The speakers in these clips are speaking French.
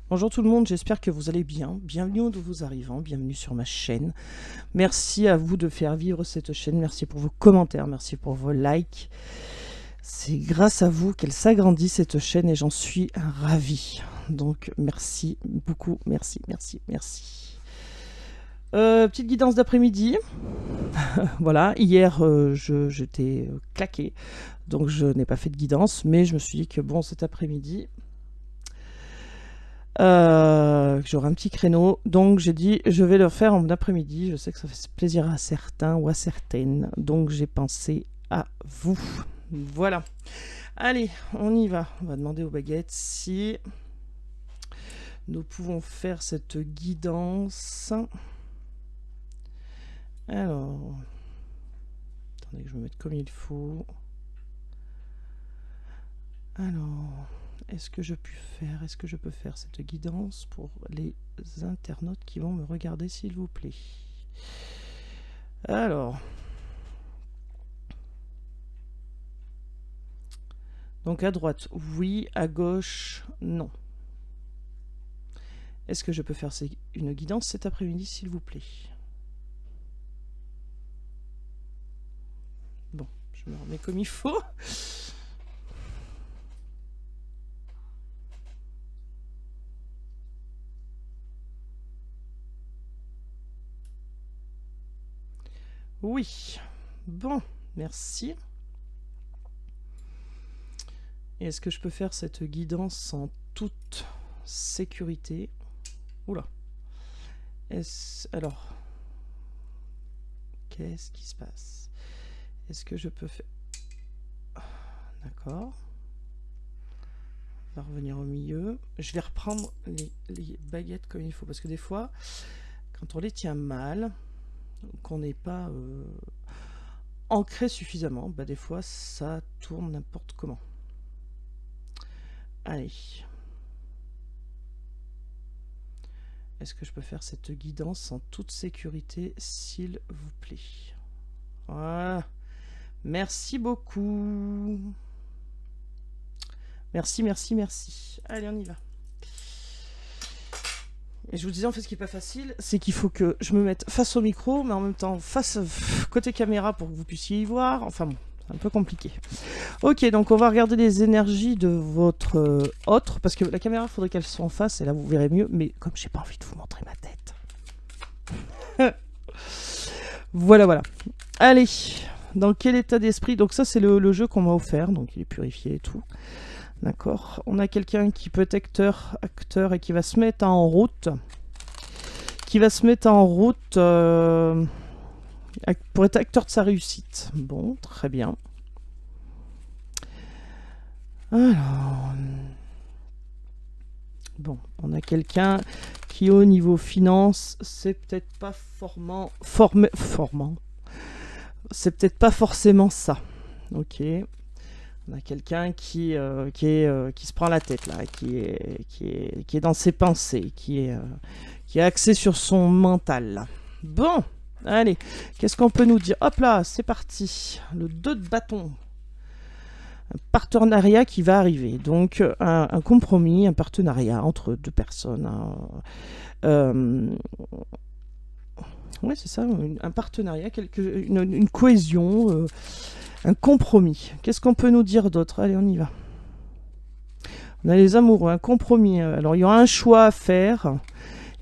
Bonjour tout le monde, j'espère que vous allez bien. Bienvenue aux nouveaux arrivants, bienvenue sur ma chaîne. Merci à vous de faire vivre cette chaîne, merci pour vos commentaires, merci pour vos likes. C'est grâce à vous qu'elle s'agrandit cette chaîne et j'en suis ravi. Donc merci beaucoup, merci. Petite guidance d'après-midi. Voilà, hier j'étais claqué, donc je n'ai pas fait de guidance, mais je me suis dit que bon, cet après-midi... j'aurai un petit créneau, donc j'ai dit je vais le faire en après-midi. Je sais que ça fait plaisir à certains ou à certaines, donc j'ai pensé à vous. Voilà, allez, on y va. On va demander aux baguettes si nous pouvons faire cette guidance. Alors, attendez que je me mette comme il faut. Alors, est-ce que je peux faire cette guidance pour les internautes qui vont me regarder, s'il vous plaît? Alors, donc à droite, oui, à gauche, non. Est-ce que je peux faire une guidance cet après-midi, s'il vous plaît? Bon, je me remets comme il faut. Oui, bon, merci. Et est-ce que je peux faire cette guidance en toute sécurité? Oula. Alors, qu'est-ce qui se passe? Est-ce que je peux faire... D'accord. On va revenir au milieu. Je vais reprendre les baguettes comme il faut, parce que des fois, quand on les tient mal, qu'on n'est pas ancré suffisamment, bah des fois ça tourne n'importe comment. Allez. Est-ce que je peux faire cette guidance en toute sécurité, s'il vous plaît? Voilà. Merci beaucoup. Merci. Allez, on y va. Et je vous disais, en fait, ce qui n'est pas facile, c'est qu'il faut que je me mette face au micro, mais en même temps face côté caméra pour que vous puissiez y voir. Enfin bon, c'est un peu compliqué. Ok, donc on va regarder les énergies de votre autre, parce que la caméra, il faudrait qu'elle soit en face, et là, vous verrez mieux. Mais comme j'ai pas envie de vous montrer ma tête. Voilà. Allez, dans quel état d'esprit? Donc ça, c'est le jeu qu'on m'a offert, donc il est purifié et tout. D'accord. On a quelqu'un qui peut être acteur et qui va se mettre en route. Pour être acteur de sa réussite. Bon, très bien. Alors... Bon, on a quelqu'un qui, au niveau finance, c'est peut-être pas c'est peut-être pas forcément ça. Ok. On a quelqu'un qui se prend la tête là, qui est dans ses pensées, qui est axé sur son mental. Bon, allez, qu'est-ce qu'on peut nous dire? Hop là, c'est parti. Le 2 de bâton. Un partenariat qui va arriver. Donc, un compromis, un partenariat entre deux personnes. Ouais, c'est ça, un partenariat, une cohésion... un compromis. Qu'est-ce qu'on peut nous dire d'autre? Allez, on y va. On a les amoureux, un compromis. Alors, il y aura un choix à faire.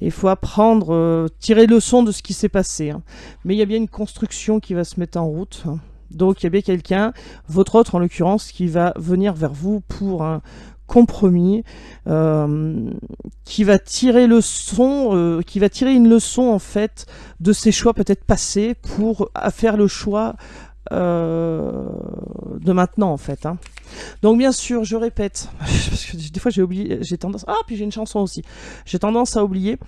Il faut apprendre, tirer leçon de ce qui s'est passé. Hein. Mais il y a bien une construction qui va se mettre en route. Hein. Donc, il y a bien quelqu'un, votre autre en l'occurrence, qui va venir vers vous pour un compromis, qui va tirer une leçon en fait de ses choix peut-être passés pour faire le choix de maintenant en fait. Hein. Donc bien sûr, je répète, parce que des fois j'ai oublié, j'ai tendance... Ah, puis j'ai une chanson aussi. J'ai tendance à oublier.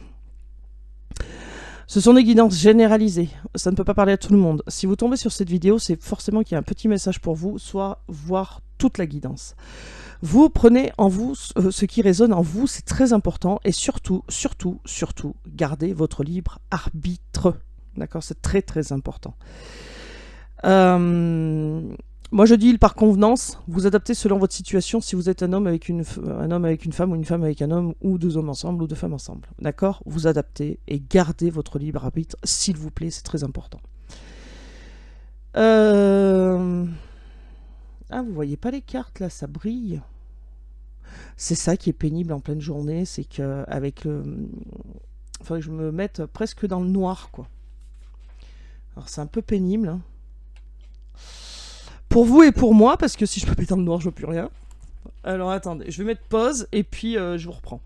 Ce sont des guidances généralisées. Ça ne peut pas parler à tout le monde. Si vous tombez sur cette vidéo, c'est forcément qu'il y a un petit message pour vous, soit voir toute la guidance. Vous prenez en vous ce qui résonne en vous, c'est très important. Et surtout, gardez votre libre arbitre. D'accord, c'est très important. Moi je dis par convenance, vous adaptez selon votre situation si vous êtes un homme avec une femme ou une femme avec un homme ou deux hommes ensemble ou deux femmes ensemble. D'accord? Vous adaptez et gardez votre libre arbitre, s'il vous plaît, c'est très important. Ah, vous voyez pas les cartes là, ça brille. C'est ça qui est pénible en pleine journée, c'est que avec le... Faudrait que je me mette presque dans le noir, quoi. Alors c'est un peu pénible, hein. Pour vous et pour moi, parce que si je me mets dans le noir, je vois plus rien. Alors attendez, je vais mettre pause et puis je vous reprends.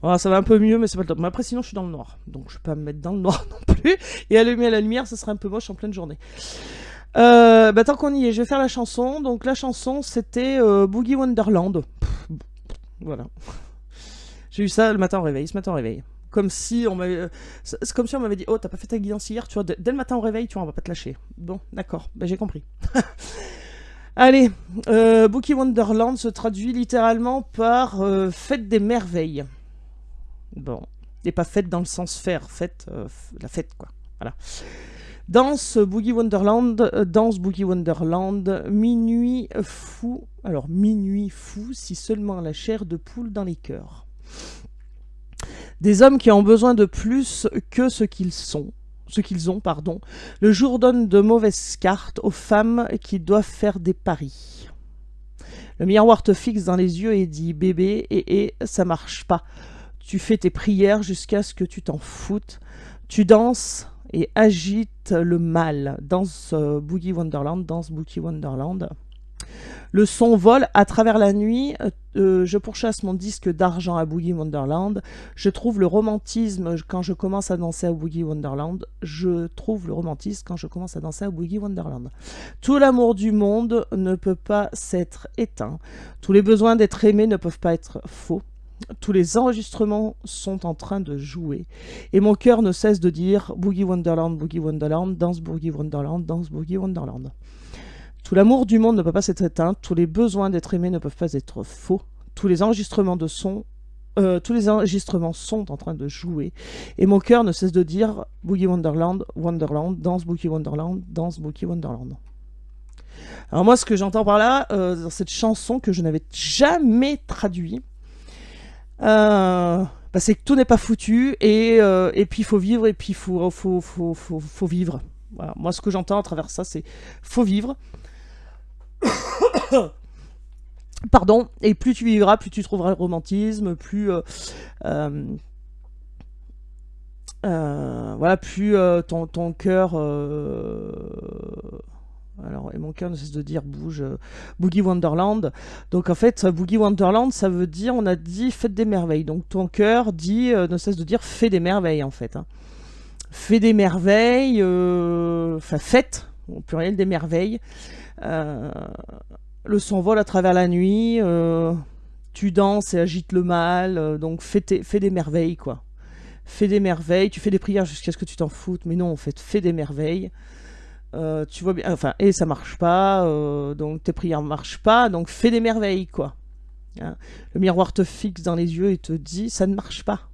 Voilà, ça va un peu mieux, mais c'est pas le top. Mais après, sinon, je suis dans le noir. Donc, je vais pas me mettre dans le noir non plus. Et allumer la lumière, ça serait un peu moche en pleine journée. Tant qu'on y est, je vais faire la chanson. Donc, la chanson, c'était Boogie Wonderland. Voilà. J'ai eu ça le matin au réveil, ce matin au réveil. Comme si on m'avait... C'est comme si on m'avait dit, oh, t'as pas fait ta guidance hier, tu vois, dès le matin au réveil, tu vois, on va pas te lâcher. Bon, d'accord, j'ai compris. Allez, Boogie Wonderland se traduit littéralement par Fête des merveilles. Bon, et pas fête dans le sens faire, fête, la fête, quoi. Voilà. Danse Boogie Wonderland, minuit fou. Alors, minuit fou, si seulement la chair de poule dans les cœurs. Des hommes qui ont besoin de plus que ce qu'ils ont, pardon. Le jour donne de mauvaises cartes aux femmes qui doivent faire des paris. Le miroir te fixe dans les yeux et dit, bébé, ça marche pas. Tu fais tes prières jusqu'à ce que tu t'en foutes. Tu danses et agites le mal. Danse Boogie Wonderland, danse Boogie Wonderland. Le son vole à travers la nuit. Je pourchasse mon disque d'argent à Boogie Wonderland. Je trouve le romantisme quand je commence à danser à Boogie Wonderland. Je trouve le romantisme quand je commence à danser à Boogie Wonderland. Tout l'amour du monde ne peut pas s'être éteint. Tous les besoins d'être aimés ne peuvent pas être faux. Tous les enregistrements sont en train de jouer. Et mon cœur ne cesse de dire Boogie Wonderland, danse Boogie Wonderland, danse Boogie Wonderland. Tout l'amour du monde ne peut pas s'être éteint. Tous les besoins d'être aimés ne peuvent pas être faux. Tous les enregistrements sont en train de jouer. Et mon cœur ne cesse de dire Boogie Wonderland, danse Boogie Wonderland, danse Boogie Wonderland. Alors moi, ce que j'entends par là, dans cette chanson que je n'avais jamais traduit, c'est que tout n'est pas foutu et puis il faut vivre et puis il faut vivre. Voilà. Moi, ce que j'entends à travers ça, c'est faut vivre. Pardon. Et plus tu vivras, plus tu trouveras le romantisme, plus voilà, plus ton cœur. Alors, et mon cœur ne cesse de dire bouge, Boogie Wonderland. Donc en fait, Boogie Wonderland, ça veut dire, on a dit fête des merveilles. Donc ton cœur dit, ne cesse de dire fait des merveilles en fait. Hein. Fait des merveilles, enfin fête, au pluriel des merveilles. Le son vole à travers la nuit, tu danses et agites le mal, donc fais des merveilles quoi. Fais des merveilles, tu fais des prières jusqu'à ce que tu t'en foutes, mais non, en fait, fais des merveilles. Tu vois bien, enfin, et ça marche pas, donc tes prières marchent pas, donc fais des merveilles, quoi. Hein. Le miroir te fixe dans les yeux et te dit, ça ne marche pas.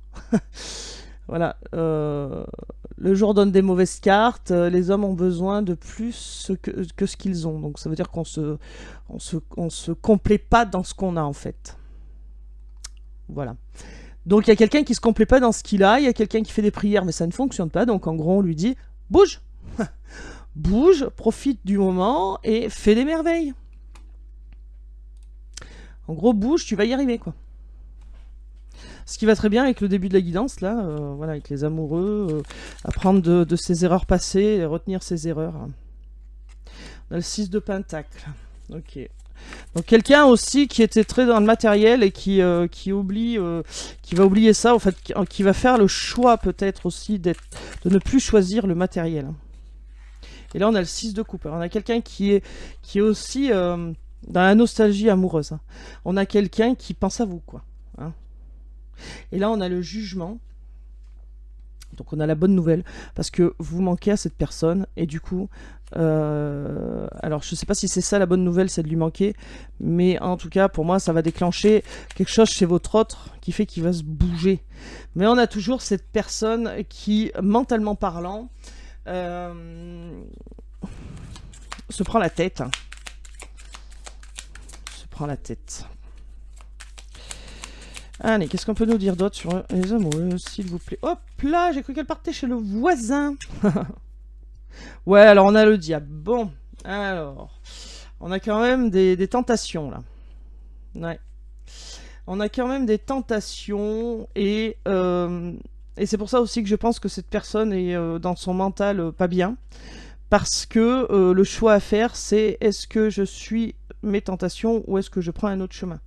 Voilà. Le jour donne des mauvaises cartes, les hommes ont besoin de plus que ce qu'ils ont, donc ça veut dire qu'on se complaît pas dans ce qu'on a, en fait. Voilà. Donc il y a quelqu'un qui se complaît pas dans ce qu'il a, il y a quelqu'un qui fait des prières, mais ça ne fonctionne pas, donc en gros, on lui dit, bouge. Bouge, profite du moment et fais des merveilles. En gros, bouge, tu vas y arriver, quoi. Ce qui va très bien avec le début de la guidance, là, voilà, avec les amoureux, apprendre de ses erreurs passées et retenir ses erreurs. On a le 6 de Pentacle. Ok. Donc quelqu'un aussi qui était très dans le matériel et qui va oublier ça, en fait, qui va faire le choix peut-être aussi de ne plus choisir le matériel. Et là, on a le 6 de coupe. Alors, on a quelqu'un qui est aussi dans la nostalgie amoureuse. Hein. On a quelqu'un qui pense à vous, quoi. Hein. Et là, on a le jugement. Donc, on a la bonne nouvelle. Parce que vous manquez à cette personne. Et du coup, alors, je ne sais pas si c'est ça la bonne nouvelle, c'est de lui manquer. Mais en tout cas, pour moi, ça va déclencher quelque chose chez votre autre qui fait qu'il va se bouger. Mais on a toujours cette personne qui, mentalement parlant, se prend la tête prend la tête. Allez, qu'est-ce qu'on peut nous dire d'autre sur les amoureux, s'il vous plaît? Hop là, j'ai cru qu'elle partait chez le voisin. Ouais, alors on a le diable. Bon, alors, on a quand même des tentations, là. Ouais. On a quand même des tentations, et c'est pour ça aussi que je pense que cette personne est dans son mental pas bien. Parce que le choix à faire, c'est est-ce que je suis mes tentations ou est-ce que je prends un autre chemin?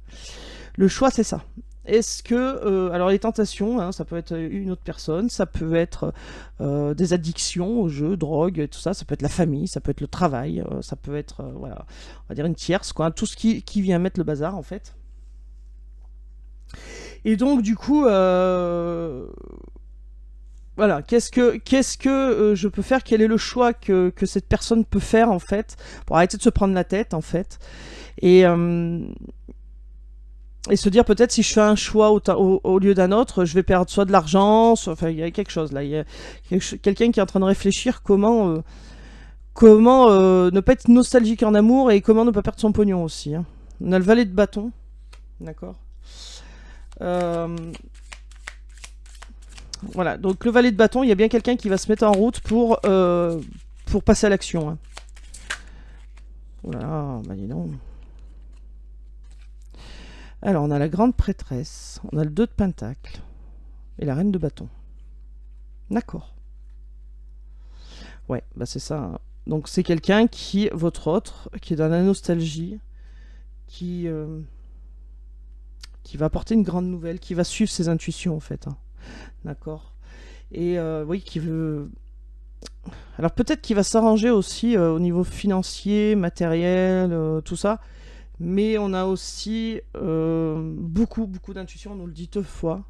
Le choix, c'est ça. Est-ce que... alors les tentations, hein, ça peut être une autre personne, ça peut être des addictions aux jeux, drogue, et tout ça, ça peut être la famille, ça peut être le travail, ça peut être, voilà, on va dire une tierce, quoi, tout ce qui vient mettre le bazar, en fait. Et donc, du coup, voilà, qu'est-ce que je peux faire? Quel est le choix que cette personne peut faire, en fait, pour arrêter de se prendre la tête, en fait, et se dire peut-être si je fais un choix au lieu d'un autre, je vais perdre soit de l'argent, soit... Enfin, il y a quelque chose là. Il y a quelqu'un qui est en train de réfléchir comment ne pas être nostalgique en amour et comment ne pas perdre son pognon aussi. Hein. On a le valet de bâton. D'accord. Voilà, donc le valet de bâton, il y a bien quelqu'un qui va se mettre en route pour passer à l'action. Hein. Voilà, bah dis donc. Alors, on a la grande prêtresse, on a le 2 de pentacle et la reine de bâton. D'accord. Ouais, bah c'est ça. Hein. Donc, c'est quelqu'un qui, votre autre, qui est dans la nostalgie, qui va apporter une grande nouvelle, qui va suivre ses intuitions, en fait. Hein. D'accord. Et oui, qui veut... Alors, peut-être qu'il va s'arranger aussi au niveau financier, matériel, tout ça. Mais on a aussi beaucoup d'intuition, on nous le dit 2 fois.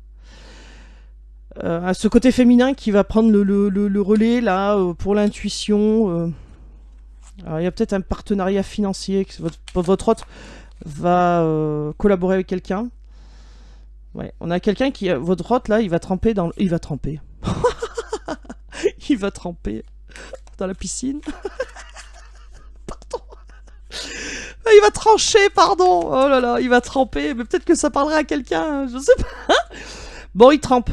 À ce côté féminin qui va prendre le relais là pour l'intuition. Alors il y a peut-être un partenariat financier, que votre autre va collaborer avec quelqu'un. Ouais, on a quelqu'un qui, votre autre là, il va tremper dans, il va tremper. Il va tremper dans la piscine. Il va trancher, pardon. Oh là là, il va tremper. Mais peut-être que ça parlera à quelqu'un, je sais pas. Bon, il trempe.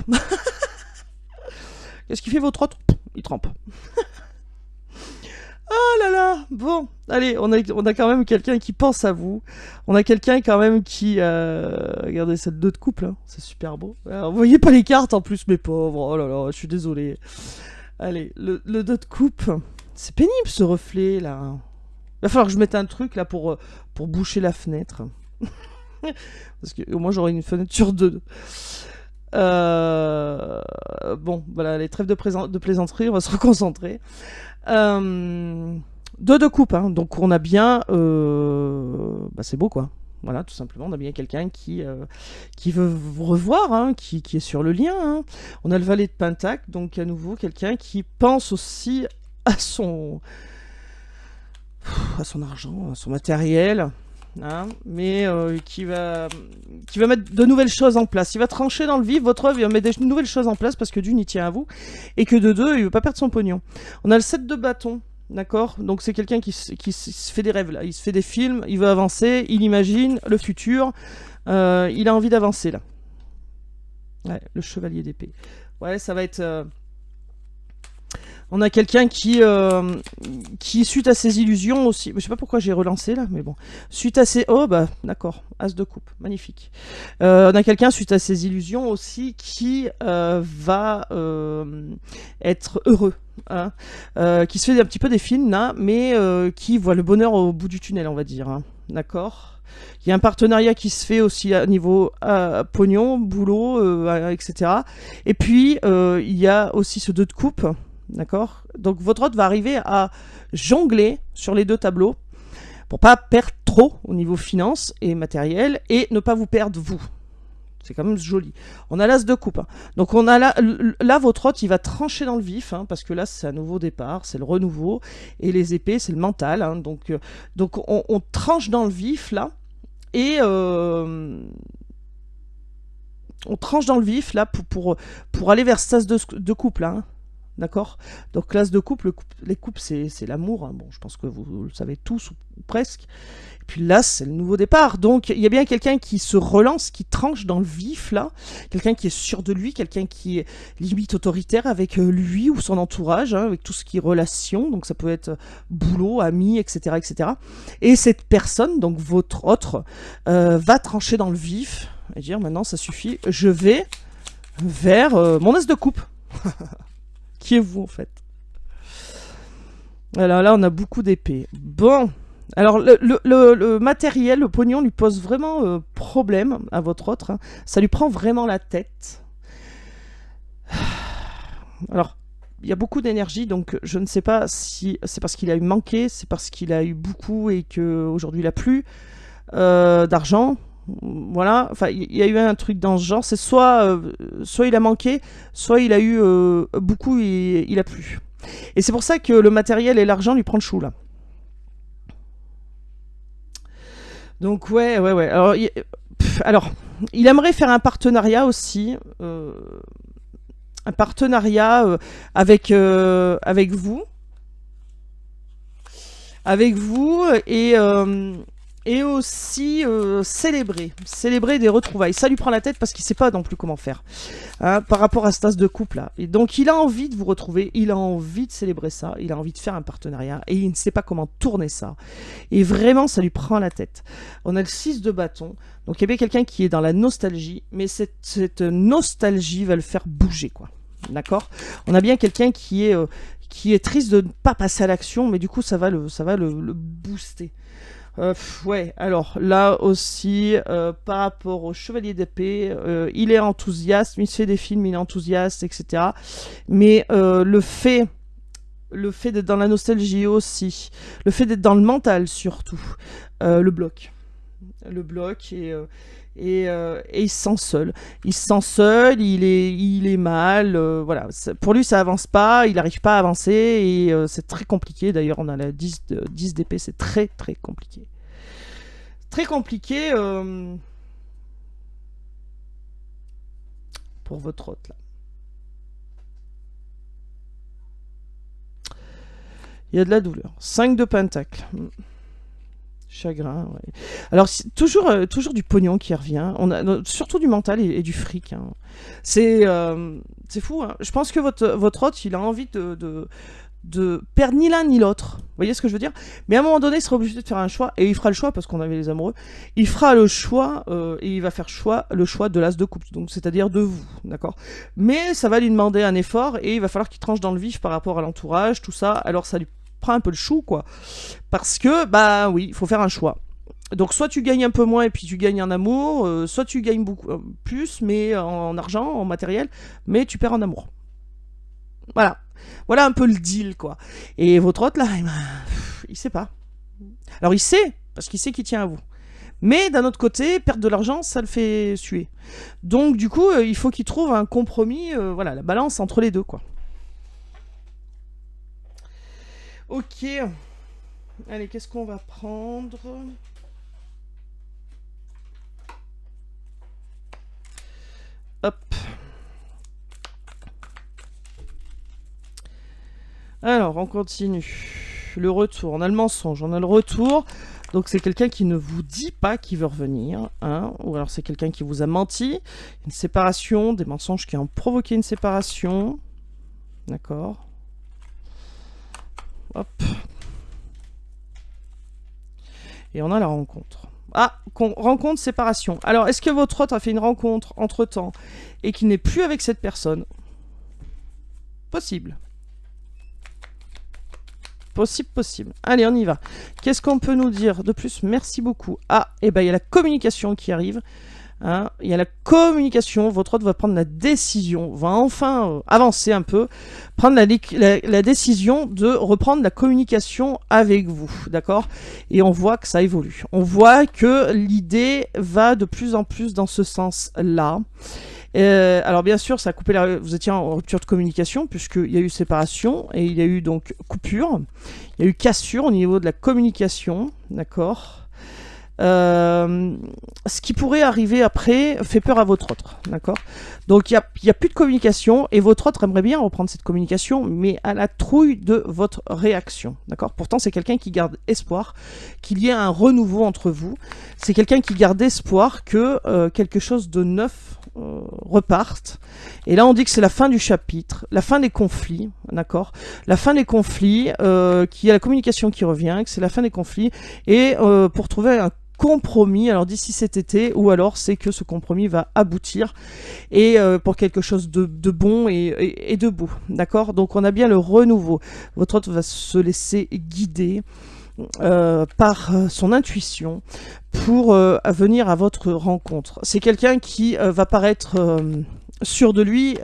Qu'est-ce qu'il fait votre autre? Il trempe. Oh là là. Bon, allez, on a quand même quelqu'un qui pense à vous. On a quelqu'un quand même qui... regardez cette 2 de couple, hein. C'est super beau. Alors, vous voyez pas les cartes en plus, mes pauvres. Oh là là, je suis désolé. Allez, le 2 de coupe. C'est pénible ce reflet là. Il va falloir que je mette un truc là pour boucher la fenêtre. Parce que au moins j'aurai une fenêtre sur 2. Bon, voilà, les trêves de plaisanterie, on va se reconcentrer. 2 de coupe, hein, donc on a bien... bah c'est beau quoi. Voilà, tout simplement, on a bien quelqu'un qui veut vous revoir, hein, qui est sur le lien. Hein. On a le valet de pentacle, donc à nouveau quelqu'un qui pense aussi à son argent, à son matériel, hein, mais qui va mettre de nouvelles choses en place. Il va trancher dans le vif, votre œuvre, il va mettre des nouvelles choses en place parce que d'une, il tient à vous, et que de 2, il veut pas perdre son pognon. On a le 7 de bâton, d'accord? Donc c'est quelqu'un qui se fait des rêves, là. Il se fait des films, il veut avancer, il imagine le futur, il a envie d'avancer, là. Ouais, le chevalier d'épée. Ouais, ça va être... On a quelqu'un qui, suite à ses illusions aussi... Je sais pas pourquoi j'ai relancé là, mais bon. Suite à ses... Oh bah, d'accord. As de coupe. Magnifique. On a quelqu'un, suite à ses illusions aussi, qui va être heureux. Hein, qui se fait un petit peu des films là, mais qui voit le bonheur au bout du tunnel, on va dire. Hein. D'accord. Il y a un partenariat qui se fait aussi à niveau pognon, boulot, etc. Et puis, il y a aussi ce 2 de coupe. D'accord? Donc votre hôte va arriver à jongler sur les 2 tableaux pour pas perdre trop au niveau finance et matériel et ne pas vous perdre vous. C'est quand même joli. On a l'as de coupe. Hein. Donc on a là votre hôte, il va trancher dans le vif, hein, parce que là c'est un nouveau départ, c'est le renouveau, et les épées c'est le mental. Hein, donc on tranche dans le vif là, et on tranche dans le vif là pour aller vers ce as de coupe là. Hein. D'accord? Donc l'as de coupe, les coupes, c'est l'amour, hein. Bon, je pense que vous le savez tous, ou presque. Et puis l'as, c'est le nouveau départ. Donc il y a bien quelqu'un qui se relance, qui tranche dans le vif, là. Quelqu'un qui est sûr de lui, quelqu'un qui est limite autoritaire avec lui ou son entourage, hein, avec tout ce qui est relation. Donc ça peut être boulot, amis, etc., etc. Et cette personne, donc votre autre, va trancher dans le vif et dire maintenant ça suffit, je vais vers mon as de coupe. Qui est vous en fait? Alors là, on a beaucoup d'épées. Bon, alors le matériel, le pognon lui pose vraiment problème à votre autre, hein. Ça lui prend vraiment la tête. Alors, il y a beaucoup d'énergie, donc je ne sais pas si c'est parce qu'il a eu manqué, c'est parce qu'il a eu beaucoup et qu'aujourd'hui il a plus d'argent. Voilà, enfin il y a eu un truc dans ce genre, c'est soit il a manqué, soit il a eu beaucoup et il a plus. Et c'est pour ça que le matériel et l'argent lui prend le chou là. Donc ouais. Alors, il aimerait faire un partenariat aussi, un partenariat avec vous et aussi célébrer des retrouvailles. Ça lui prend la tête parce qu'il sait pas non plus comment faire, hein, par rapport à cet as de couple là. Et donc il a envie de vous retrouver, il a envie de célébrer ça, il a envie de faire un partenariat et il ne sait pas comment tourner ça. Et vraiment ça lui prend la tête. On a le 6 de bâton, donc il y a bien quelqu'un qui est dans la nostalgie, mais cette nostalgie va le faire bouger quoi. D'accord? On a bien quelqu'un qui est triste de ne pas passer à l'action, mais du coup ça va le booster. Ouais, alors là aussi, par rapport au chevalier d'épée, il est enthousiaste, il se fait des films, il est enthousiaste, etc. Mais le fait d'être dans la nostalgie aussi, le fait d'être dans le mental surtout, le bloque. Le bloque et il se sent seul. Il se sent seul, il est mal, voilà. Pour lui, ça avance pas, il n'arrive pas à avancer et c'est très compliqué. D'ailleurs, on a la 10 d'épée, c'est très très compliqué. Très compliqué pour votre hôte là. Il y a de la douleur. 5 de pentacle. Chagrin, ouais. Alors, toujours du pognon qui revient. On a surtout du mental et du fric, hein. C'est fou, hein. Je pense que votre hôte, il a envie de perdre ni l'un ni l'autre. Vous voyez ce que je veux dire? Mais à un moment donné, il sera obligé de faire un choix. Et il fera le choix, parce qu'on avait les amoureux. Il fera le choix, et il va faire le choix de l'as de coupe. Donc, c'est-à-dire de vous, d'accord? Mais ça va lui demander un effort, et il va falloir qu'il tranche dans le vif par rapport à l'entourage, tout ça. Alors, ça lui prend un peu le chou, quoi. Parce que, bah oui, il faut faire un choix. Donc soit tu gagnes un peu moins et puis tu gagnes en amour, soit tu gagnes beaucoup plus, mais en argent, en matériel, mais tu perds en amour. Voilà. Voilà un peu le deal, quoi. Et votre hôte, là, il sait pas. Alors il sait, parce qu'il sait qu'il tient à vous. Mais d'un autre côté, perdre de l'argent, ça le fait suer. Donc du coup, il faut qu'il trouve un compromis, voilà, la balance entre les deux, quoi. Ok. Allez, qu'est-ce qu'on va prendre? Hop. Alors, on continue. Le retour. On a le mensonge, on a le retour. Donc, c'est quelqu'un qui ne vous dit pas qu'il veut revenir, hein. Ou alors, c'est quelqu'un qui vous a menti. Une séparation, des mensonges qui ont provoqué une séparation. D'accord. Hop. Et on a la rencontre. Ah, rencontre, séparation. Alors, est-ce que votre hôte a fait une rencontre entre-temps et qu'il n'est plus avec cette personne? Possible. Possible. Allez, on y va. Qu'est-ce qu'on peut nous dire de plus? Merci beaucoup. Ah, et ben il y a la communication qui arrive. Hein, il y a la communication. Votre hôte va prendre la décision, va enfin avancer un peu, prendre la décision de reprendre la communication avec vous. D'accord? Et on voit que ça évolue. On voit que l'idée va de plus en plus dans ce sens-là. Alors bien sûr, ça a coupé vous étiez en rupture de communication puisqu'il y a eu séparation et il y a eu donc coupure. Il y a eu cassure au niveau de la communication, d'accord. Ce qui pourrait arriver après fait peur à votre autre, d'accord? Donc il y a plus de communication et votre autre aimerait bien reprendre cette communication, mais à la trouille de votre réaction, d'accord? Pourtant c'est quelqu'un qui garde espoir qu'il y ait un renouveau entre vous. C'est quelqu'un qui garde espoir que quelque chose de neuf reparte. Et là on dit que c'est la fin du chapitre, la fin des conflits, d'accord? La fin des conflits, qu'il y a la communication qui revient, que c'est la fin des conflits, et pour trouver un compromis, alors d'ici cet été, ou alors c'est que ce compromis va aboutir et pour quelque chose de bon et de beau, d'accord? Donc on a bien le renouveau. Votre autre va se laisser guider par son intuition pour venir à votre rencontre. C'est quelqu'un qui va paraître sûr de lui,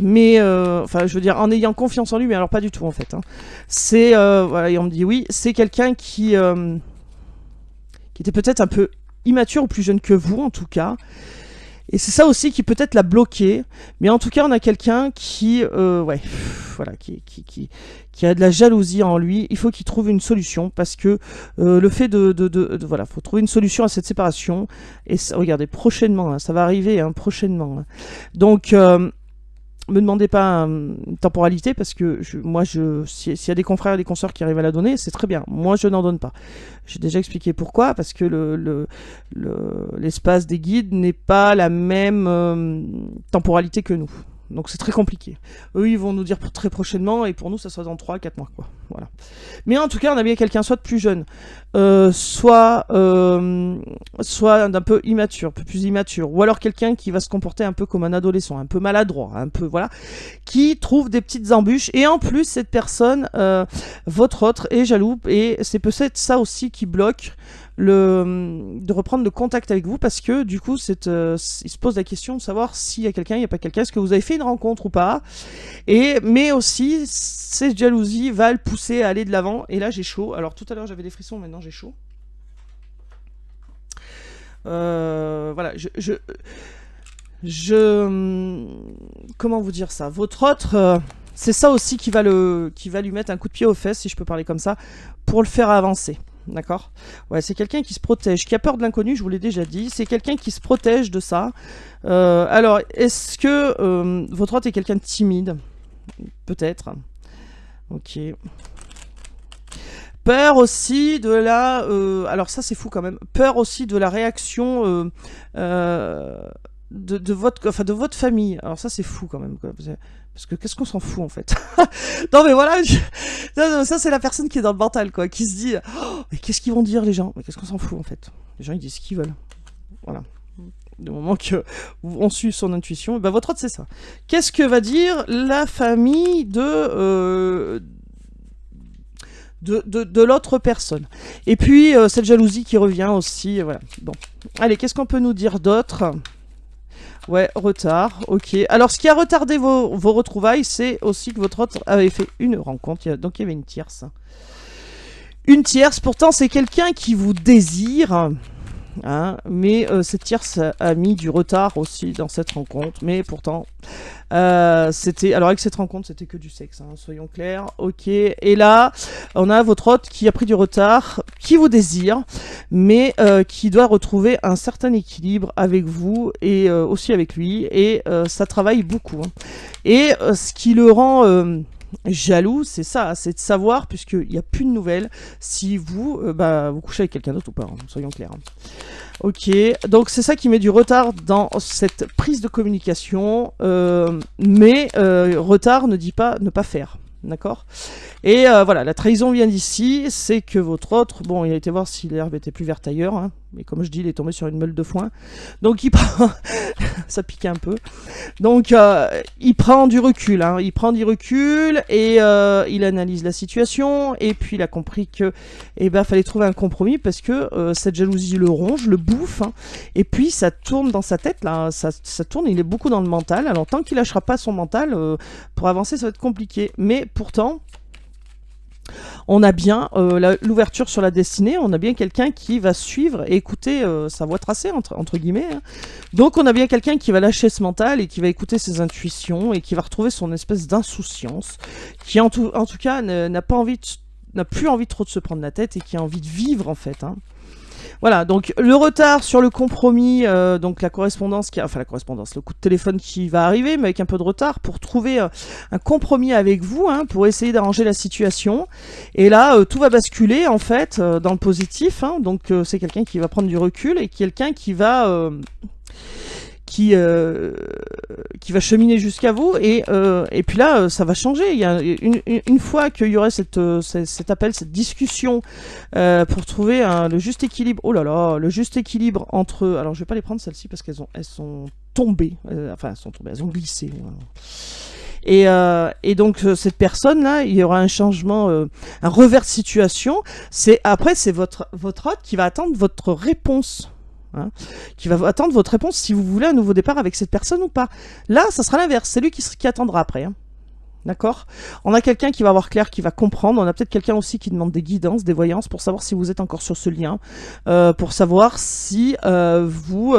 mais enfin je veux dire en ayant confiance en lui, mais alors pas du tout en fait. Hein. C'est voilà, et on me dit oui, c'est quelqu'un qui était peut-être un peu immature ou plus jeune que vous en tout cas. Et c'est ça aussi qui peut-être l'a bloqué. Mais en tout cas, on a quelqu'un qui, ouais, voilà, qui a de la jalousie en lui. Il faut qu'il trouve une solution parce que le fait voilà, faut trouver une solution à cette séparation. Et ça, regardez, prochainement, hein, ça va arriver, hein, prochainement. Hein. Donc, me demandez pas une temporalité parce que s'il y a des confrères et des consoeurs qui arrivent à la donner, c'est très bien. Moi, je n'en donne pas. J'ai déjà expliqué pourquoi, parce que l'espace des guides n'est pas la même temporalité que nous. Donc c'est très compliqué. Eux, ils vont nous dire très prochainement, et pour nous, ça sera dans 3-4 mois, quoi. Voilà. Mais en tout cas, on a bien quelqu'un soit de plus jeune, soit d'un peu immature, un peu plus immature, ou alors quelqu'un qui va se comporter un peu comme un adolescent, un peu maladroit, un peu, voilà, qui trouve des petites embûches, et en plus, cette personne, votre autre, est jaloux, et c'est peut-être ça aussi qui bloque de reprendre le contact avec vous parce que du coup il se pose la question de savoir s'il y a quelqu'un, il n'y a pas quelqu'un, est-ce que vous avez fait une rencontre ou pas, mais aussi cette jalousie va le pousser à aller de l'avant. Et là j'ai chaud, alors tout à l'heure j'avais des frissons, maintenant j'ai chaud. Voilà, comment vous dire ça, votre autre c'est ça aussi qui va lui mettre un coup de pied aux fesses, si je peux parler comme ça, pour le faire avancer. D'accord? Ouais, c'est quelqu'un qui se protège, qui a peur de l'inconnu, je vous l'ai déjà dit. C'est quelqu'un qui se protège de ça. Alors, est-ce que votre autre est quelqu'un de timide? Peut-être. Ok. Peur aussi de la... alors ça, c'est fou quand même. Peur aussi de la réaction de votre famille. Alors ça, c'est fou quand même. Quoi. Parce que qu'est-ce qu'on s'en fout en fait? Non mais voilà, ça c'est la personne qui est dans le mental quoi, qui se dit oh, mais qu'est-ce qu'ils vont dire les gens? Mais qu'est-ce qu'on s'en fout en fait? Les gens ils disent ce qu'ils veulent. Voilà. Du moment que on suit son intuition, ben votre autre c'est ça. Qu'est-ce que va dire la famille de l'autre personne? Et puis cette jalousie qui revient aussi, voilà. Bon. Allez, qu'est-ce qu'on peut nous dire d'autre? Ouais, retard, ok. Alors, ce qui a retardé vos retrouvailles, c'est aussi que votre autre avait fait une rencontre, donc il y avait une tierce. Une tierce, pourtant, c'est quelqu'un qui vous désire, hein, mais cette tierce a mis du retard aussi dans cette rencontre, mais pourtant, alors avec cette rencontre, c'était que du sexe, hein, soyons clairs, ok. Et là, on a votre autre qui a pris du retard, qui vous désire, mais qui doit retrouver un certain équilibre avec vous et aussi avec lui, et ça travaille beaucoup. Hein. Et ce qui le rend jaloux, c'est ça, c'est de savoir, puisqu'il n'y a plus de nouvelles, si vous, vous couchez avec quelqu'un d'autre ou pas, hein, soyons clairs. Hein. Ok, donc c'est ça qui met du retard dans cette prise de communication, mais retard ne dit pas ne pas faire, d'accord? Et voilà, la trahison vient d'ici, c'est que votre autre, bon, il a été voir si l'herbe était plus verte ailleurs, hein, mais comme je dis, il est tombé sur une meule de foin, donc il prend, ça piquait un peu, donc il prend du recul, hein, il prend du recul et il analyse la situation, et puis il a compris que, fallait trouver un compromis parce que cette jalousie le ronge, le bouffe, hein, et puis ça tourne dans sa tête, là, ça tourne, il est beaucoup dans le mental, alors tant qu'il lâchera pas son mental, pour avancer ça va être compliqué, mais pourtant, on a bien l'ouverture sur la destinée, on a bien quelqu'un qui va suivre et écouter sa voie tracée, entre guillemets. Hein. Donc on a bien quelqu'un qui va lâcher ce mental et qui va écouter ses intuitions et qui va retrouver son espèce d'insouciance, qui en tout cas n'a plus envie trop de se prendre la tête et qui a envie de vivre en fait. Hein. Voilà, donc le retard sur le compromis, donc la correspondance, enfin la correspondance, le coup de téléphone qui va arriver, mais avec un peu de retard, pour trouver un compromis avec vous, hein, pour essayer d'arranger la situation. Et là, tout va basculer en fait dans le positif. Hein, donc c'est quelqu'un qui va prendre du recul et quelqu'un qui va qui va cheminer jusqu'à vous et puis là ça va changer. Il y a une fois qu'il y aurait cet appel, cette discussion pour trouver le juste équilibre. Oh là là, le juste équilibre entre. Alors je vais pas les prendre celles-ci parce elles sont tombées. Enfin elles sont tombées, elles ont glissé. Et donc cette personne là, il y aura un changement, un revers de situation. Après c'est votre hôte qui va attendre votre réponse. Hein, qui va attendre votre réponse si vous voulez un nouveau départ avec cette personne ou pas. Là, ça sera l'inverse, c'est lui qui attendra après. Hein. D'accord ? On a quelqu'un qui va avoir clair, qui va comprendre. On a peut-être quelqu'un aussi qui demande des guidances, des voyances pour savoir si vous êtes encore sur ce lien, pour savoir si vous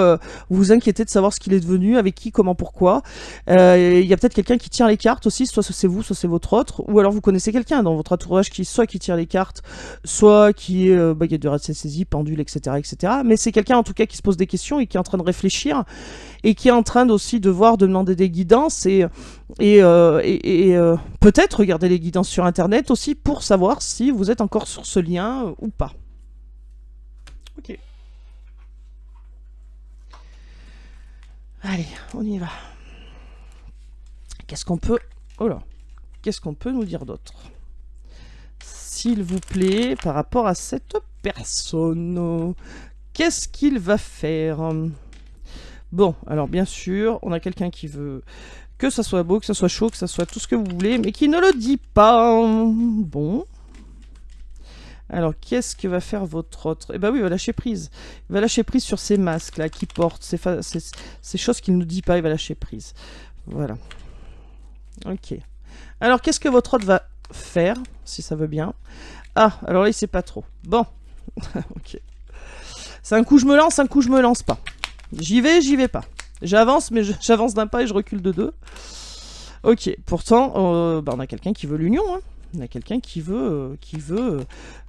vous inquiétez de savoir ce qu'il est devenu, avec qui, comment, pourquoi. Il y a peut-être quelqu'un qui tire les cartes aussi, soit c'est vous, soit c'est votre autre, ou alors vous connaissez quelqu'un dans votre entourage qui tire les cartes, soit qui est baguette de saisie, pendule, etc., etc. Mais c'est quelqu'un en tout cas qui se pose des questions et qui est en train de réfléchir et qui est en train aussi de demander des guidances et peut-être regarder les guidances sur internet aussi pour savoir si vous êtes encore sur ce lien ou pas. Ok. Allez, on y va. Qu'est-ce qu'on peut nous dire d'autre, s'il vous plaît, par rapport à cette personne? Qu'est-ce qu'il va faire? Bon, alors bien sûr, on a quelqu'un qui veut que ça soit beau, que ça soit chaud, que ça soit tout ce que vous voulez, mais qui ne le dit pas. Bon. Alors, qu'est-ce que va faire votre autre? Eh ben oui, il va lâcher prise. Il va lâcher prise sur ces masques là qu'il porte, ces choses qu'il ne nous dit pas, il va lâcher prise. Voilà. Ok. Alors, qu'est-ce que votre autre va faire, si ça veut bien? Ah, alors là, il sait pas trop. Bon. Ok. C'est un coup je me lance, un coup je me lance pas. J'y vais pas. J'avance, mais j'avance d'un pas et je recule de deux. Ok, pourtant, on a quelqu'un qui veut l'union. Hein. On a quelqu'un qui veut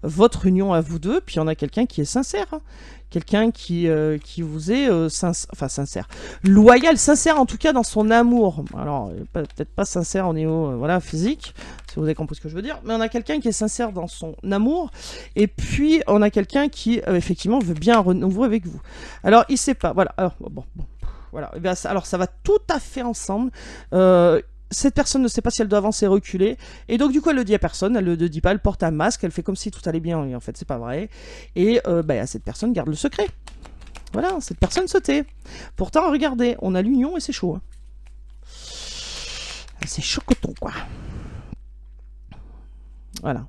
votre union à vous deux. Puis on a quelqu'un qui est sincère. Hein. Quelqu'un qui vous est sincère. Loyal, sincère en tout cas dans son amour. Alors, peut-être pas sincère au niveau physique, si vous avez compris ce que je veux dire. Mais on a quelqu'un qui est sincère dans son amour. Et puis, on a quelqu'un qui, effectivement, veut bien un renouveau avec vous. Alors, il sait pas. Voilà. Alors, bon. Voilà. Et bien, alors, ça va tout à fait ensemble. Cette personne ne sait pas si elle doit avancer ou reculer. Et donc, du coup, elle le dit à personne. Elle le dit pas. Elle porte un masque. Elle fait comme si tout allait bien. Et en fait, c'est pas vrai. Et cette personne garde le secret. Voilà, cette personne se tait. Pourtant, regardez, on a l'union et c'est chaud. Hein. C'est chaud coton, quoi. Voilà.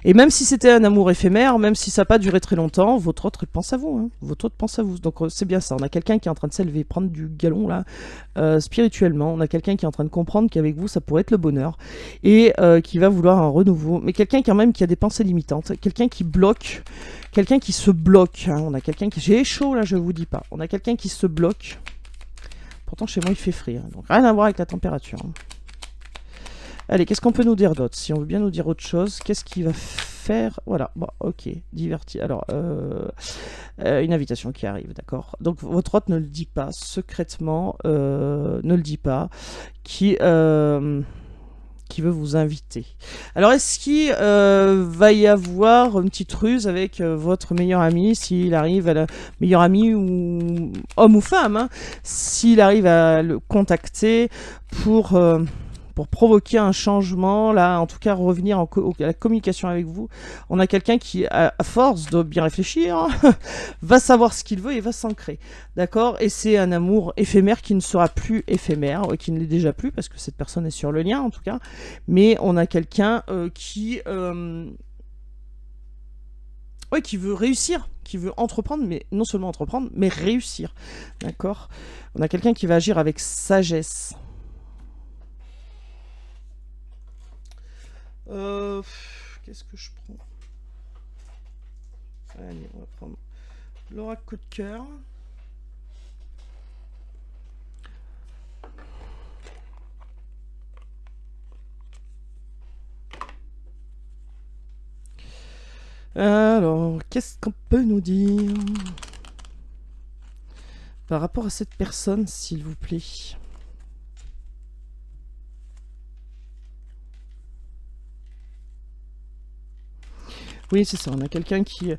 Et même si c'était un amour éphémère, même si ça n'a pas duré très longtemps, votre autre pense à vous. Hein. Votre autre pense à vous. Donc c'est bien ça. On a quelqu'un qui est en train de s'élever, prendre du galon là, spirituellement. On a quelqu'un qui est en train de comprendre qu'avec vous, ça pourrait être le bonheur. Et qui va vouloir un renouveau. Mais quelqu'un quand même qui a des pensées limitantes. Quelqu'un qui bloque. Quelqu'un qui se bloque. Hein. On a quelqu'un qui... J'ai chaud là, je vous dis pas. On a quelqu'un qui se bloque. Pourtant chez moi il fait frais. Hein. Donc rien à voir avec la température. Hein. Allez, qu'est-ce qu'on peut nous dire d'autre? Si on veut bien nous dire autre chose, qu'est-ce qu'il va faire? Voilà, bon, ok, diverti. Alors, une invitation qui arrive, d'accord. Donc, votre hôte ne le dit pas, secrètement, ne le dit pas, qui veut vous inviter. Alors, est-ce qu'il va y avoir une petite ruse avec votre meilleur ami, s'il arrive à meilleur ami, ou homme ou femme, hein, s'il arrive à le contacter pour provoquer un changement, là, en tout cas revenir à la communication avec vous. On a quelqu'un qui, à force de bien réfléchir, va savoir ce qu'il veut et va s'ancrer. D'accord? Et c'est un amour éphémère qui ne sera plus éphémère, qui ne l'est déjà plus, parce que cette personne est sur le lien, en tout cas. Mais on a quelqu'un qui veut réussir, qui veut entreprendre, mais non seulement entreprendre, mais réussir. D'accord? On a quelqu'un qui va agir avec sagesse. Qu'est-ce que je prends? Allez, on va prendre l'oracle coup de cœur. Alors, qu'est-ce qu'on peut nous dire par rapport à cette personne, s'il vous plaît? Oui, c'est ça, on a quelqu'un qui est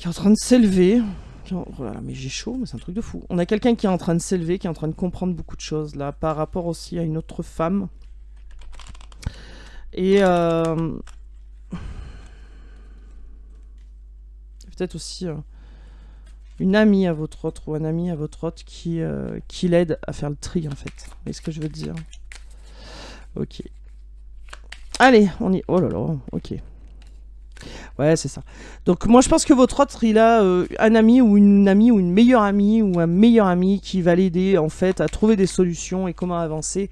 en train de s'élever. Oh là là, mais j'ai chaud, mais c'est un truc de fou. On a quelqu'un qui est en train de s'élever, qui est en train de comprendre beaucoup de choses, là, par rapport aussi à une autre femme. Et peut-être aussi une amie à votre autre, ou un ami à votre autre qui l'aide à faire le tri, en fait. Vous voyez ce que je veux dire? Ok. Allez, on y... Oh là là, ok. Ouais, c'est ça. Donc moi je pense que votre autre, il a un ami ou une amie ou une meilleure amie ou un meilleur ami qui va l'aider en fait à trouver des solutions et comment avancer.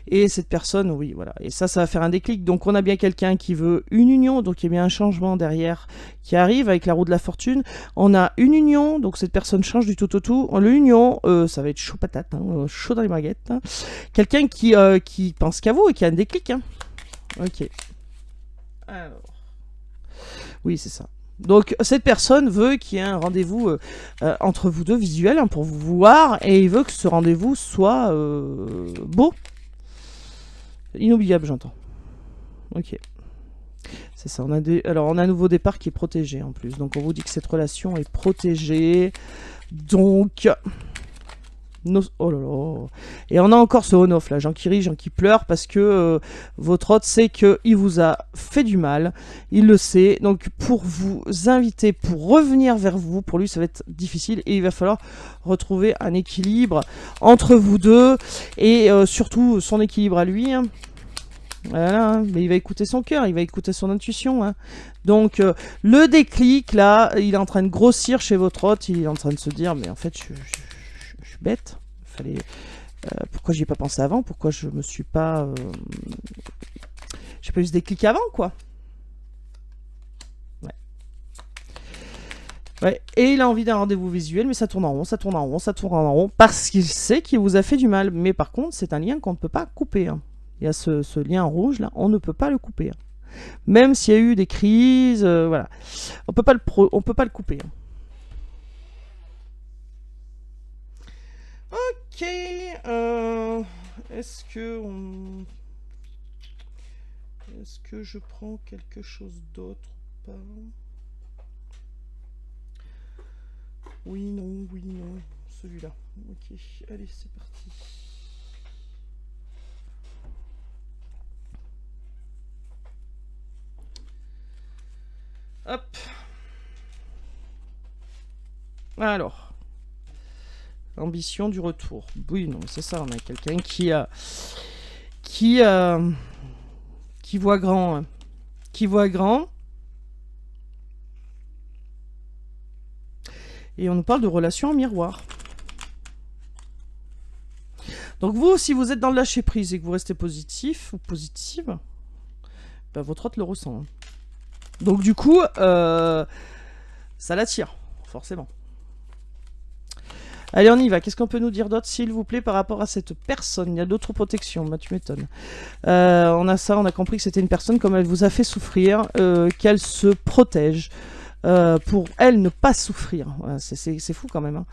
Et cette personne, oui, voilà. Et ça va faire un déclic. Donc on a bien quelqu'un qui veut une union, donc il y a bien un changement derrière qui arrive avec la roue de la fortune. On a une union, donc cette personne change du tout au tout. L'union, ça va être chaud patate, hein, chaud dans les baguettes. Hein. Quelqu'un qui pense qu'à vous et qui a un déclic. Hein. Ok. Alors. Oui, c'est ça. Donc cette personne veut qu'il y ait un rendez-vous entre vous deux visuel hein, pour vous voir et il veut que ce rendez-vous soit beau. Inoubliable, j'entends. Ok. C'est ça. Alors on a un nouveau départ qui est protégé en plus. Donc on vous dit que cette relation est protégée. Donc... Oh là là. Et on a encore ce on-off là, Jean qui rit, Jean qui pleure parce que votre hôte sait qu'il vous a fait du mal, il le sait, donc pour vous inviter, pour revenir vers vous, pour lui ça va être difficile et il va falloir retrouver un équilibre entre vous deux et surtout son équilibre à lui. Hein. Voilà, mais il va écouter son cœur, il va écouter son intuition. Hein. Donc le déclic là, il est en train de grossir chez votre hôte, il est en train de se dire mais en fait je suis bête. Fallait, pourquoi j'y ai pas pensé avant? Pourquoi je me suis pas... j'ai pas eu ce déclic avant, quoi. Ouais. Ouais. Et il a envie d'un rendez-vous visuel, mais ça tourne en rond, ça tourne en rond, ça tourne en rond, parce qu'il sait qu'il vous a fait du mal. Mais par contre, c'est un lien qu'on ne peut pas couper. Hein. Il y a ce lien rouge, là, on ne peut pas le couper. Hein. Même s'il y a eu des crises, voilà. On peut pas le couper. Hein. Ok, est-ce que je prends quelque chose d'autre ou pas? Oui, non, celui-là. Ok, allez, c'est parti. Hop. Alors. Ambition du retour. Oui, non, c'est ça. On a quelqu'un qui voit grand. Hein. Qui voit grand. Et on nous parle de relations en miroir. Donc vous, si vous êtes dans le lâcher prise et que vous restez positif ou positive, ben votre hôte le ressent. Hein. Donc du coup, ça l'attire, forcément. Allez, on y va. Qu'est-ce qu'on peut nous dire d'autre, s'il vous plaît, par rapport à cette personne? Il y a d'autres protections, bah, tu m'étonnes. On a ça, on a compris que c'était une personne, comme elle vous a fait souffrir, qu'elle se protège. Pour elle ne pas souffrir. Voilà, c'est fou quand même. Hein.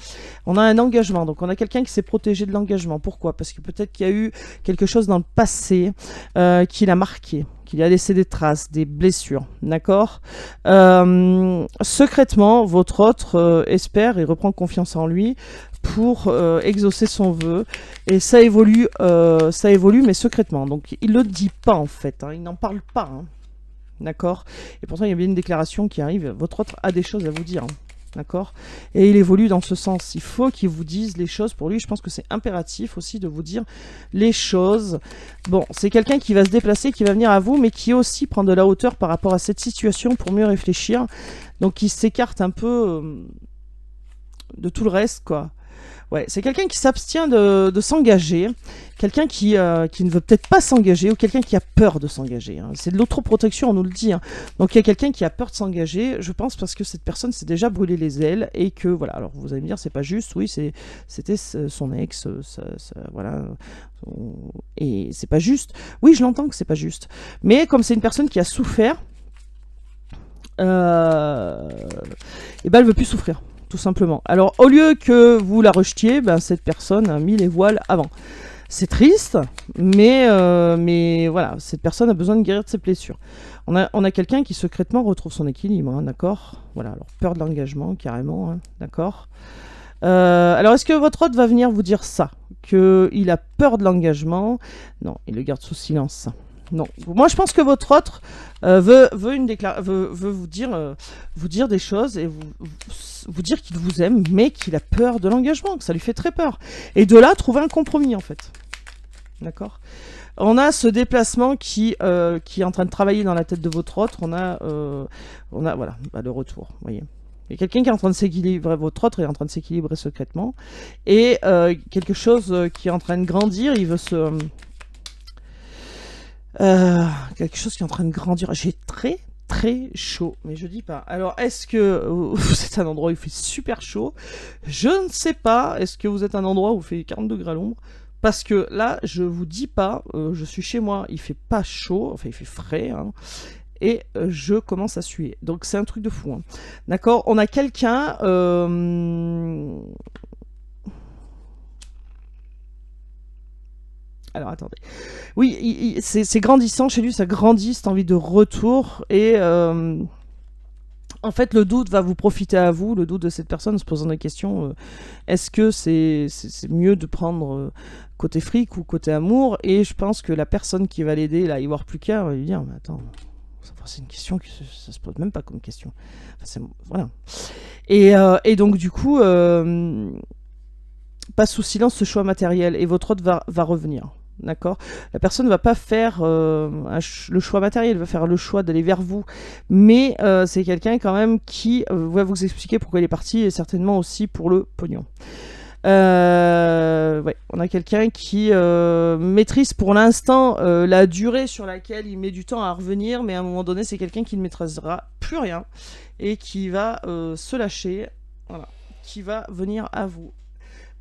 On a un engagement, donc on a quelqu'un qui s'est protégé de l'engagement. Pourquoi? Parce que peut-être qu'il y a eu quelque chose dans le passé qui l'a marqué, qui a laissé des traces, des blessures. D'accord. Secrètement, votre autre espère et reprend confiance en lui pour exaucer son vœu. Et ça évolue, mais secrètement. Donc il le dit pas en fait, hein, il n'en parle pas. Hein. D'accord. Et pourtant, il y a bien une déclaration qui arrive. Votre autre a des choses à vous dire. Hein. D'accord. Et il évolue dans ce sens. Il faut qu'il vous dise les choses. Pour lui, je pense que c'est impératif aussi de vous dire les choses. Bon, c'est quelqu'un qui va se déplacer, qui va venir à vous, mais qui aussi prend de la hauteur par rapport à cette situation pour mieux réfléchir. Donc, il s'écarte un peu de tout le reste, quoi. Ouais, c'est quelqu'un qui s'abstient de s'engager, quelqu'un qui ne veut peut-être pas s'engager, ou quelqu'un qui a peur de s'engager. Hein. C'est de l'autoprotection, on nous le dit. Hein. Donc il y a quelqu'un qui a peur de s'engager, je pense, parce que cette personne s'est déjà brûlé les ailes, et que, voilà, alors vous allez me dire, c'est pas juste, oui, c'était son ex, voilà, et c'est pas juste. Oui, je l'entends que c'est pas juste. Mais comme c'est une personne qui a souffert, et ben elle veut plus souffrir, tout simplement. Alors au lieu que vous la rejetiez, ben, cette personne a mis les voiles avant. C'est triste, mais voilà, cette personne a besoin de guérir de ses blessures. On a quelqu'un qui secrètement retrouve son équilibre, hein, d'accord. Voilà, alors peur de l'engagement, carrément, hein, d'accord. Alors est-ce que votre hôte va venir vous dire ça, qu'il a peur de l'engagement? Non, il le garde sous silence. Non, moi je pense que votre hôte veut vous dire des choses et vous dire qu'il vous aime, mais qu'il a peur de l'engagement, que ça lui fait très peur. Et de là, trouver un compromis en fait. D'accord. On a ce déplacement qui est en train de travailler dans la tête de votre hôte. On a voilà, bah, le retour, vous voyez. Il y a quelqu'un qui est en train de s'équilibrer, votre autre est en train de s'équilibrer secrètement. Et quelque chose qui est en train de grandir, il veut se... quelque chose qui est en train de grandir. J'ai très chaud, mais je dis pas. Alors, est-ce que vous êtes à un endroit où il fait super chaud? Je ne sais pas. Est-ce que vous êtes à un endroit où il fait 40 degrés à l'ombre? Parce que là, je vous dis pas, je suis chez moi, il fait pas chaud, enfin il fait frais, hein, et je commence à suer. Donc c'est un truc de fou. Hein. D'accord. On a quelqu'un... Alors attendez. Oui, c'est grandissant chez lui, ça grandit, cette envie de retour. Et en fait, le doute va vous profiter à vous, le doute de cette personne, se posant des questions. Est-ce que c'est mieux de prendre côté fric ou côté amour? Et je pense que la personne qui va l'aider, là, y voir plus qu'à, va lui dire, mais attends, c'est une question que ça se pose même pas comme question. Enfin, voilà. Et donc du coup, passe sous silence ce choix matériel et votre hôte va revenir. D'accord. La personne ne va pas faire le choix matériel, elle va faire le choix d'aller vers vous. Mais c'est quelqu'un quand même qui va vous expliquer pourquoi il est parti et certainement aussi pour le pognon. Ouais, on a quelqu'un qui maîtrise pour l'instant la durée sur laquelle il met du temps à revenir, mais à un moment donné, c'est quelqu'un qui ne maîtrisera plus rien et qui va se lâcher, voilà, qui va venir à vous.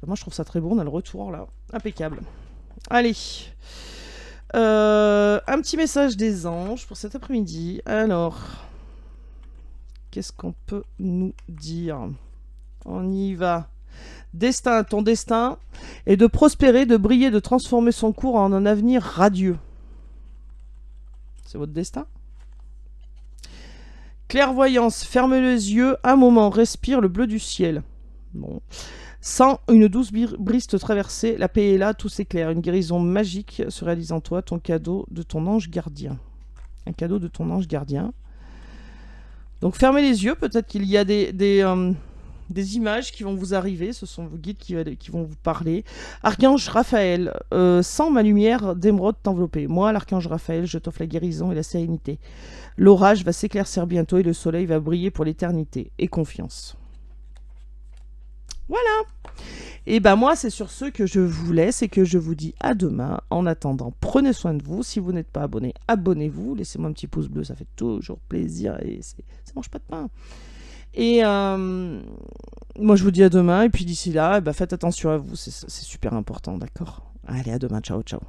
Moi, je trouve ça très bon, on a le retour là, impeccable. Allez, un petit message des anges pour cet après-midi. Alors, qu'est-ce qu'on peut nous dire? On y va. Destin, ton destin est de prospérer, de briller, de transformer son cours en un avenir radieux. C'est votre destin. Clairvoyance, ferme les yeux, un moment, respire le bleu du ciel. Bon. Sans une douce brise te traverser, la paix est là, tout s'éclaire. Une guérison magique se réalise en toi, ton cadeau de ton ange gardien. Un cadeau de ton ange gardien. Donc fermez les yeux, peut-être qu'il y a des images qui vont vous arriver, ce sont vos guides qui vont vous parler. Archange Raphaël, sans ma lumière d'émeraude t'envelopper. Moi, l'archange Raphaël, je t'offre la guérison et la sérénité. L'orage va s'éclaircir bientôt et le soleil va briller pour l'éternité. Et confiance. Voilà. Et ben moi, c'est sur ce que je vous laisse et que je vous dis à demain. En attendant, prenez soin de vous. Si vous n'êtes pas abonné, abonnez-vous. Laissez-moi un petit pouce bleu, ça fait toujours plaisir et ça mange pas de pain. Et moi, je vous dis à demain. Et puis d'ici là, faites attention à vous. C'est super important, d'accord? Allez, à demain. Ciao, ciao.